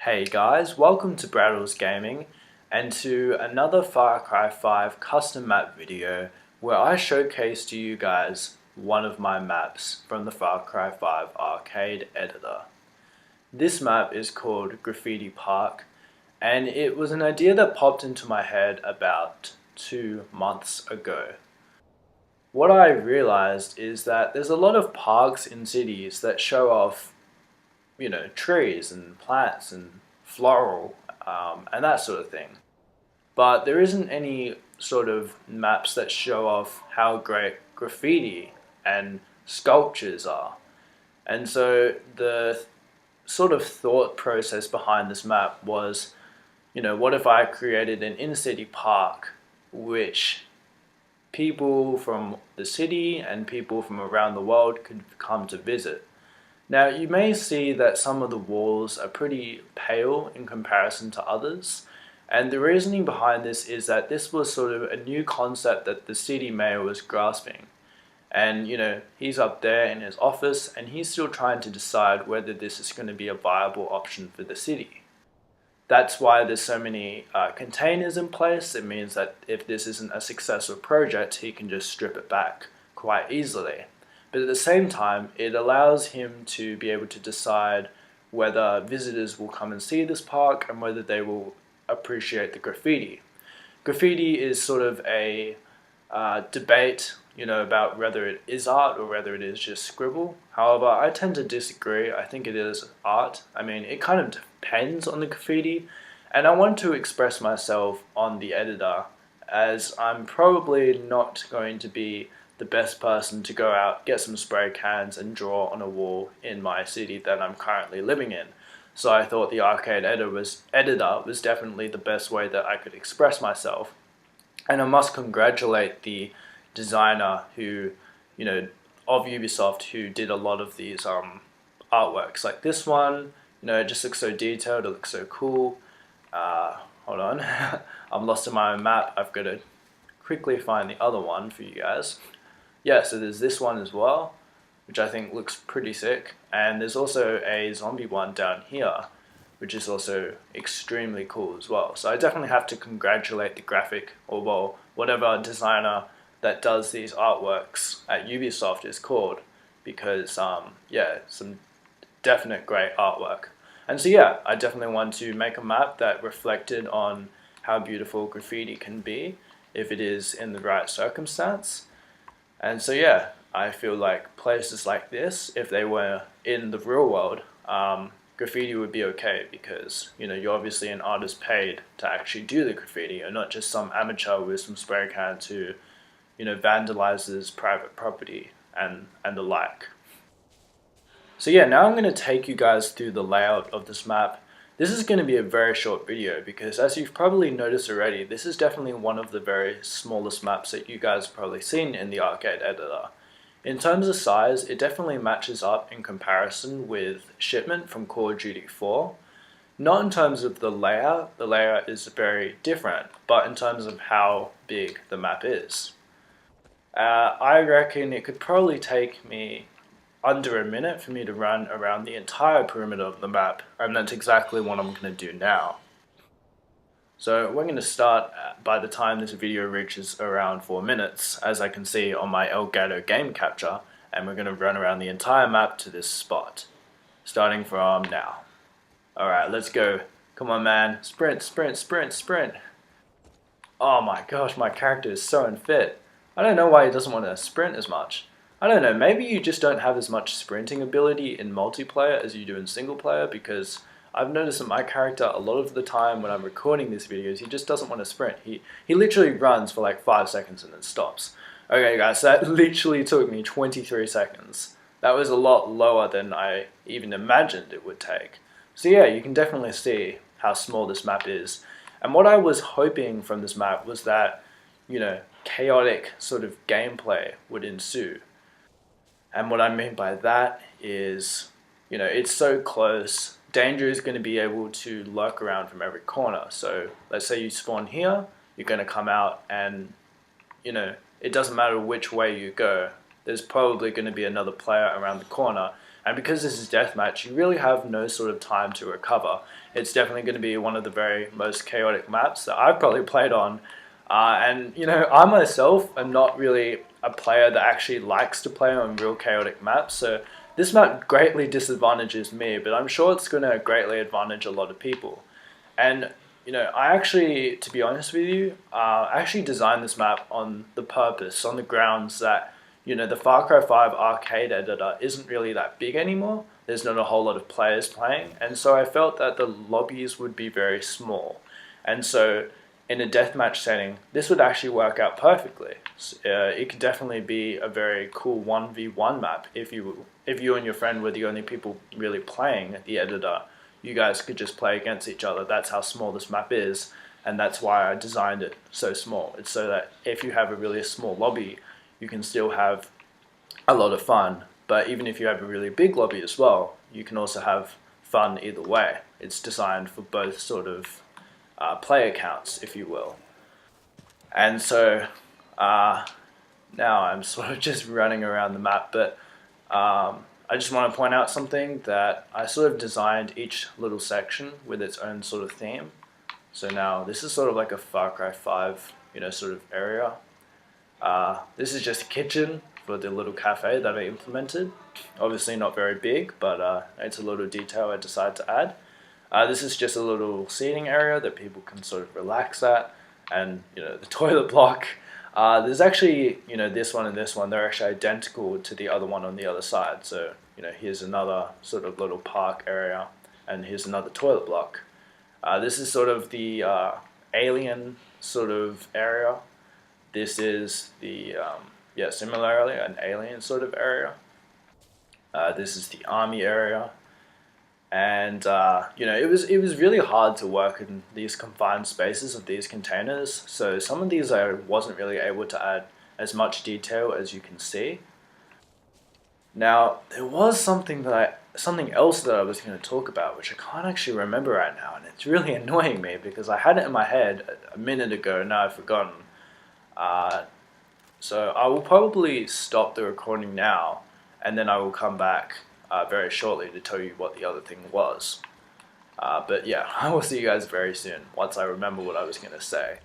Hey guys, welcome to Braddels Gaming and to another Far Cry 5 custom map video where I showcase to you guys one of my maps from the Far Cry 5 arcade editor. This map is called Graffiti Park and it was an idea that popped into my head about 2 months ago. What I realized is that there's a lot of parks in cities that show off trees and plants and floral and that sort of thing. But there isn't any sort of maps that show off how great graffiti and sculptures are. And so the sort of thought process behind this map was, what if I created an inner-city park which people from the city and people from around the world could come to visit. Now you may see that some of the walls are pretty pale in comparison to others, and the reasoning behind this is that this was sort of a new concept that the city mayor was grasping. And he's up there in his office and he's still trying to decide whether this is going to be a viable option for the city. That's why there's so many containers in place. It means that if this isn't a successful project, he can just strip it back quite easily. But at the same time, it allows him to be able to decide whether visitors will come and see this park and whether they will appreciate the graffiti. Graffiti is sort of a debate, about whether it is art or whether it is just scribble. However, I tend to disagree. I think it is art. I mean, it kind of depends on the graffiti, and I want to express myself on the editor, as I'm probably not going to be the best person to go out, get some spray cans and draw on a wall in my city that I'm currently living in. So I thought the arcade editor was definitely the best way that I could express myself. And I must congratulate the designer who, of Ubisoft, who did a lot of these artworks. Like this one, it just looks so detailed, it looks so cool. Hold on, I'm lost in my own map. I've got to quickly find the other one for you guys. Yeah, so there's this one as well, which I think looks pretty sick. And there's also a zombie one down here, which is also extremely cool as well. So I definitely have to congratulate the graphic, or well, whatever designer that does these artworks at Ubisoft is called, because yeah, some definite great artwork. And so yeah, I definitely want to make a map that reflected on how beautiful graffiti can be if it is in the right circumstance. And so yeah, I feel like places like this, if they were in the real world, graffiti would be okay, because you're obviously an artist paid to actually do the graffiti, and not just some amateur with some spray cans who vandalizes private property and the like. So yeah, now I'm going to take you guys through the layout of this map. This is going to be a very short video because, as you've probably noticed already, this is definitely one of the very smallest maps that you guys have probably seen in the arcade editor. In terms of size, it definitely matches up in comparison with Shipment from Call of Duty 4. Not in terms of the layout is very different, but in terms of how big the map is. I reckon it could probably take me under a minute for me to run around the entire perimeter of the map, and that's exactly what I'm going to do now. So we're going to start by the time this video reaches around 4 minutes, as I can see on my Elgato game capture, and we're going to run around the entire map to this spot, starting from now. Alright, let's go. Come on, man. Sprint, sprint, sprint, sprint. Oh my gosh, my character is so unfit. I don't know why he doesn't want to sprint as much. I don't know, maybe you just don't have as much sprinting ability in multiplayer as you do in single player, because I've noticed that my character, a lot of the time when I'm recording these videos, he just doesn't want to sprint. He literally runs for like 5 seconds and then stops. Okay guys, so that literally took me 23 seconds. That was a lot lower than I even imagined it would take. So yeah, you can definitely see how small this map is. And what I was hoping from this map was that, chaotic sort of gameplay would ensue. And what I mean by that is, it's so close, danger is going to be able to lurk around from every corner. So let's say you spawn here, you're going to come out and, it doesn't matter which way you go, there's probably going to be another player around the corner. And because this is deathmatch, you really have no sort of time to recover. it's definitely going to be one of the very most chaotic maps that I've probably played on. And you know, I myself am not really a player that actually likes to play on real chaotic maps, so this map greatly disadvantages me, but I'm sure it's going to greatly advantage a lot of people. And you know, I actually, to be honest with you, I actually designed this map on the purpose, on the grounds that, you know, the Far Cry 5 arcade editor isn't really that big anymore. There's not a whole lot of players playing, and so I felt that the lobbies would be very small. And so in a deathmatch setting, this would actually work out perfectly. It could definitely be a very cool 1v1 map if you and your friend were the only people really playing the editor. You guys could just play against each other. That's how small this map is, and that's why I designed it so small. It's so that if you have a really small lobby, you can still have a lot of fun. But even if you have a really big lobby as well, you can also have fun either way. It's designed for both sort of player counts, if you will. And so now I'm sort of just running around the map, but I just want to point out something, that I sort of designed each little section with its own sort of theme. So now this is sort of like a Far Cry 5, you know, sort of area. This is just a kitchen for the little cafe that I implemented. Obviously not very big, but it's a little detail I decided to add. This is just a little seating area that people can sort of relax at, and you know, the toilet block. There's actually, you know, this one and this one, they're actually identical to the other one on the other side. So, you know, here's another sort of little park area, and here's another toilet block. This is sort of the alien sort of area. This is the, yeah, similarly, an alien sort of area. This is the army area. And you know, it was really hard to work in these confined spaces of these containers. So some of these I wasn't really able to add as much detail as you can see. Now there was something else that I was going to talk about, which I can't actually remember right now, and it's really annoying me because I had it in my head a minute ago and now I've forgotten. So I will probably stop the recording now, and then I will come back very shortly to tell you what the other thing was. But yeah, I will see you guys very soon once I remember what I was going to say.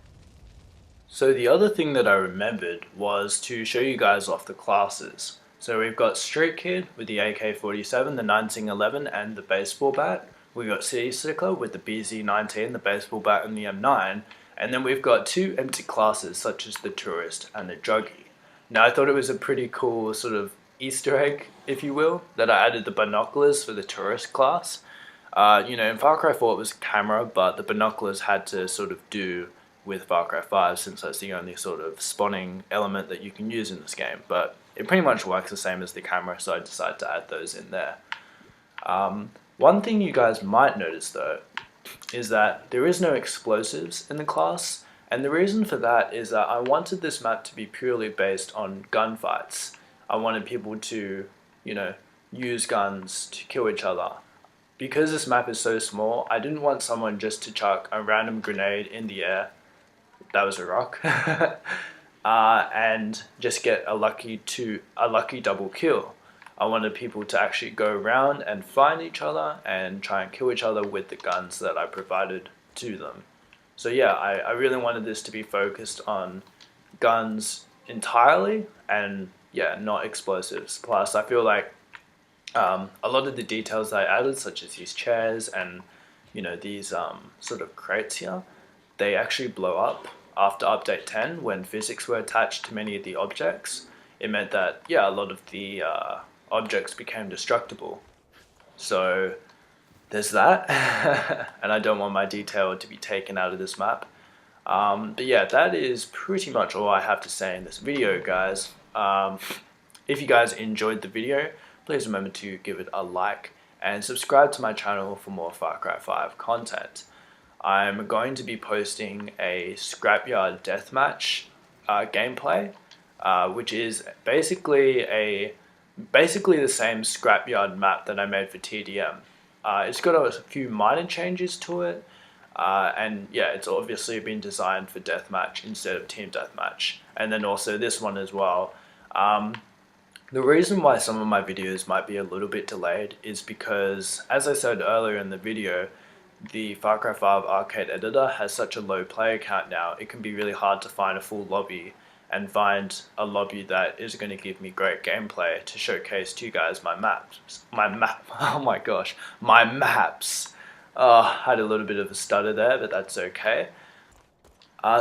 So the other thing that I remembered was to show you guys off the classes. So we've got Street Kid with the AK-47, the 1911 and the baseball bat. We've got City Slicker with the BZ-19, the baseball bat and the M9. And then we've got two empty classes such as the Tourist and the Druggie. Now I thought it was a pretty cool sort of Easter egg, if you will, that I added the binoculars for the Tourist class. You know, in Far Cry 4 it was camera, but the binoculars had to sort of do with Far Cry 5 since that's the only sort of spawning element that you can use in this game. But it pretty much works the same as the camera, so I decided to add those in there. One thing you guys might notice though is that there is no explosives in the class, and the reason for that is that I wanted this map to be purely based on gunfights. I wanted people to, you know, use guns to kill each other. Because this map is so small, I didn't want someone just to chuck a random grenade in the air, that was a rock, and just get a lucky double kill. I wanted people to actually go around and find each other and try and kill each other with the guns that I provided to them. So yeah, I really wanted this to be focused on guns entirely, and yeah, not explosives. Plus, I feel like a lot of the details I added, such as these chairs and, you know, these sort of crates here, they actually blow up after update 10 when physics were attached to many of the objects. It meant that, yeah, a lot of the objects became destructible. So there's that, and I don't want my detail to be taken out of this map. But yeah, that is pretty much all I have to say in this video, guys. If you guys enjoyed the video, please remember to give it a like and subscribe to my channel for more Far Cry 5 content. I'm going to be posting a Scrapyard Deathmatch gameplay, which is basically the same Scrapyard map that I made for TDM. It's got a few minor changes to it, and yeah, it's obviously been designed for deathmatch instead of team deathmatch. And then also this one as well. The reason why some of my videos might be a little bit delayed is because, as I said earlier in the video, the Far Cry 5 arcade editor has such a low player count now, it can be really hard to find a full lobby and find a lobby that is going to give me great gameplay to showcase to you guys my maps. Oh my gosh, my maps. I had a little bit of a stutter there, but that's okay.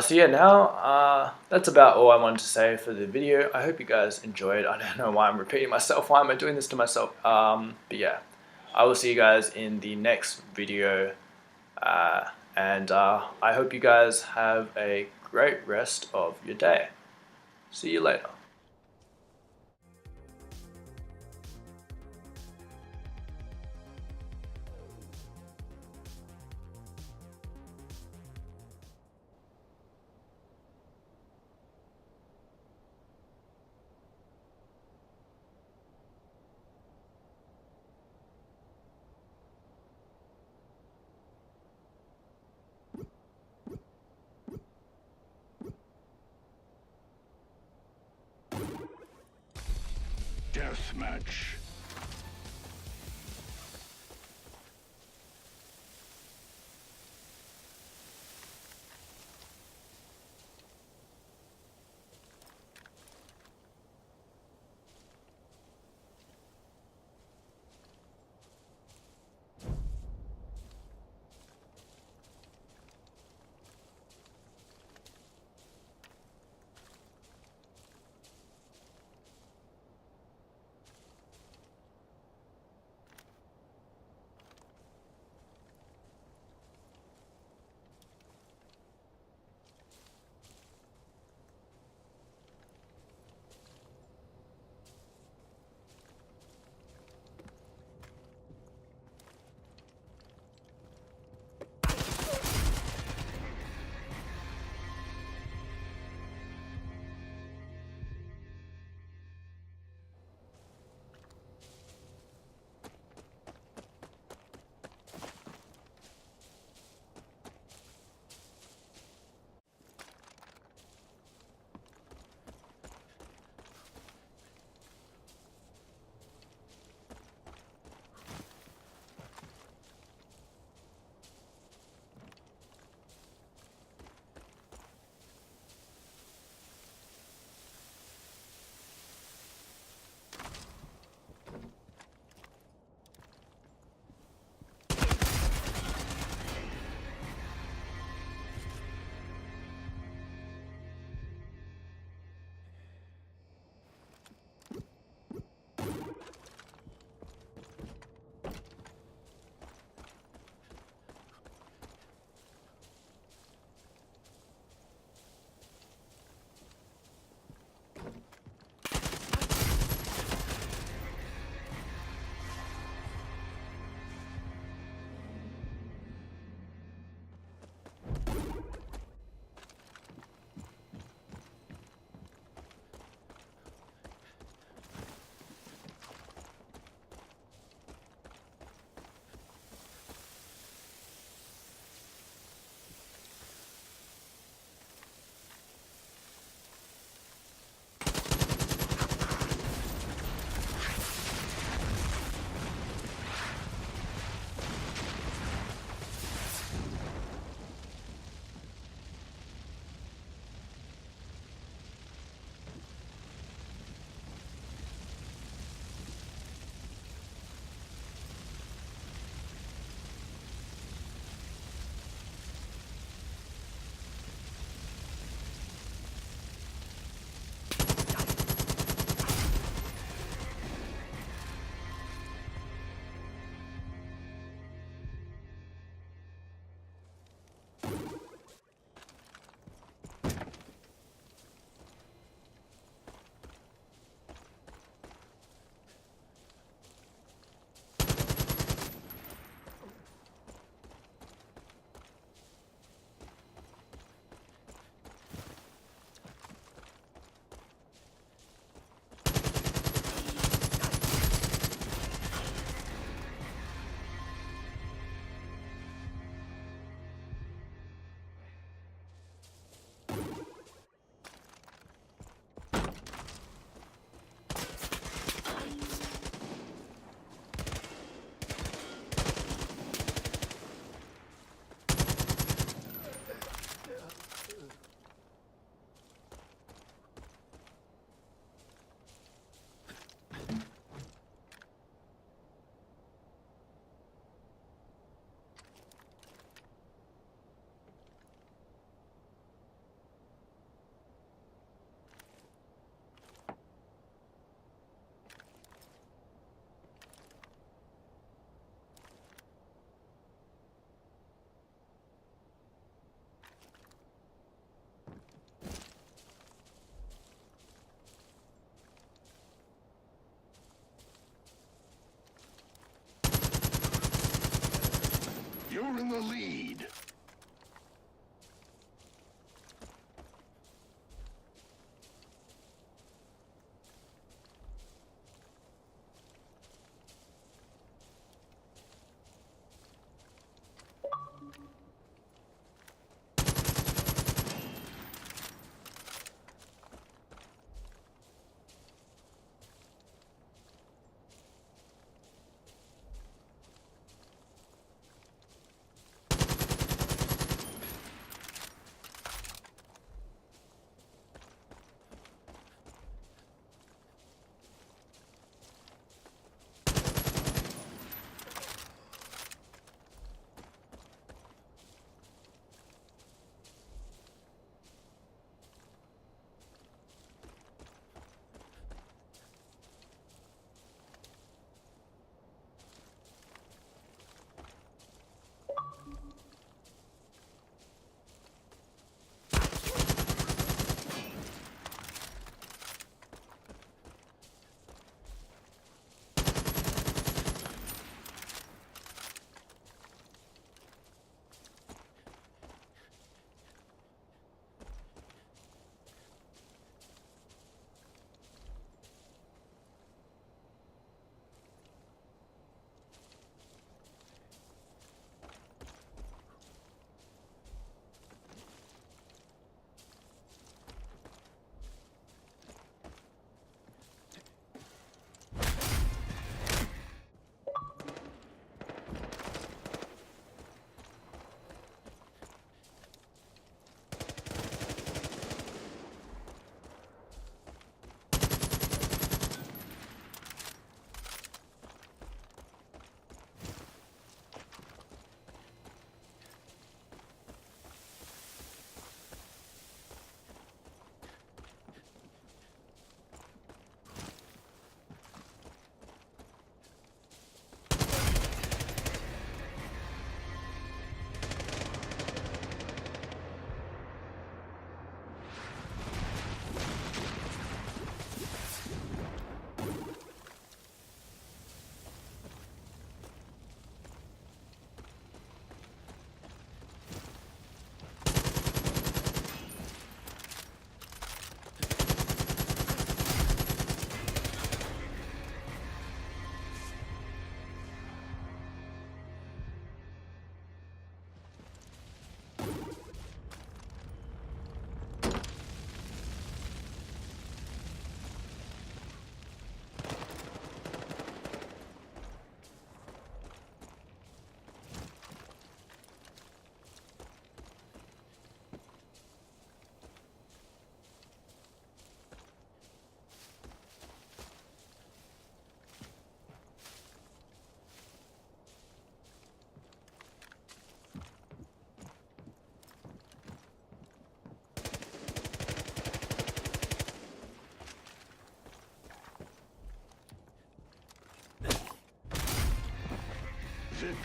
So yeah, now that's about all I wanted to say for the video. I hope you guys enjoyed. I don't know why I'm repeating myself. Why am I doing this to myself? But yeah, I will see you guys in the next video. And I hope you guys have a great rest of your day. See you later. Deathmatch.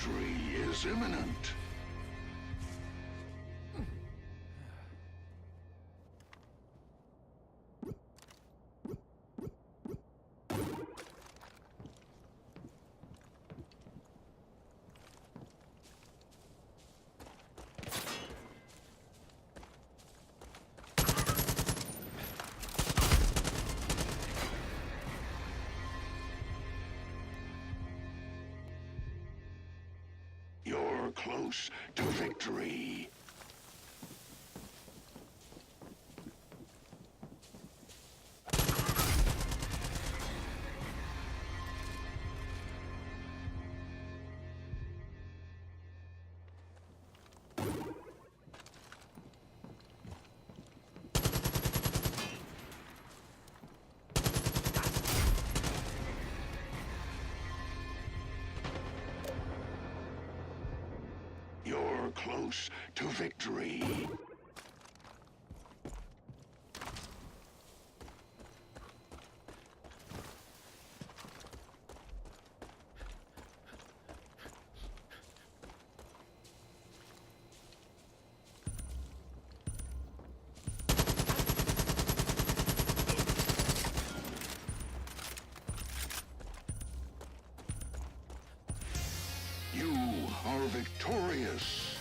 victory is imminent. You're close to victory. You're close to victory. You are victorious.